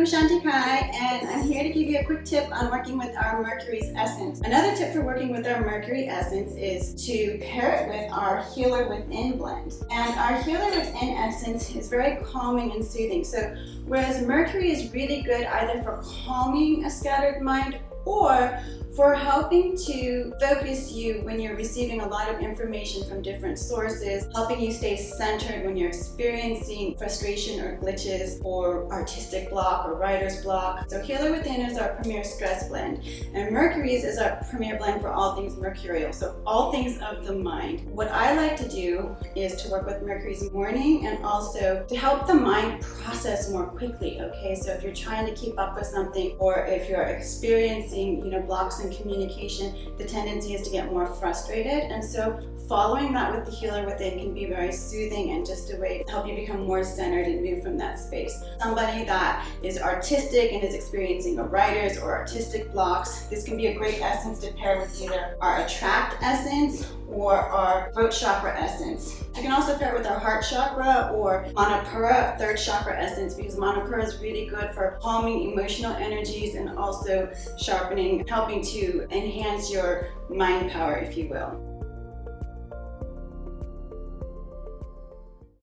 I'm Shanti Kai, and I'm here to give you a quick tip on working with our MercurEase essence. Another tip for working with our Mercury essence is to pair it with our Healer Within blend. And our Healer Within essence is very calming and soothing. So whereas Mercury is really good either for calming a scattered mind or for helping to focus you when you're receiving a lot of information from different sources, helping you stay centered when you're experiencing frustration or glitches or artistic block or writer's block. So Healer Within is our premier stress blend, and MercurEase is our premier blend for all things mercurial, so all things of the mind. What I like to do is to work with MercurEase morning and also to help the mind process more quickly, okay? So if you're trying to keep up with something or if you're experiencing, blocks in communication, the tendency is to get more frustrated. And so following that with the Healer Within can be very soothing and just a way to help you become more centered and move from that space. Somebody that is artistic and is experiencing a writer's or artistic blocks, this can be a great essence to pair with either our Attract essence or our throat chakra essence. You can also pair it with our heart chakra or Manipura third chakra essence, because Manipura is really good for calming emotional energies and also sharpening, helping to enhance your mind power, if you will.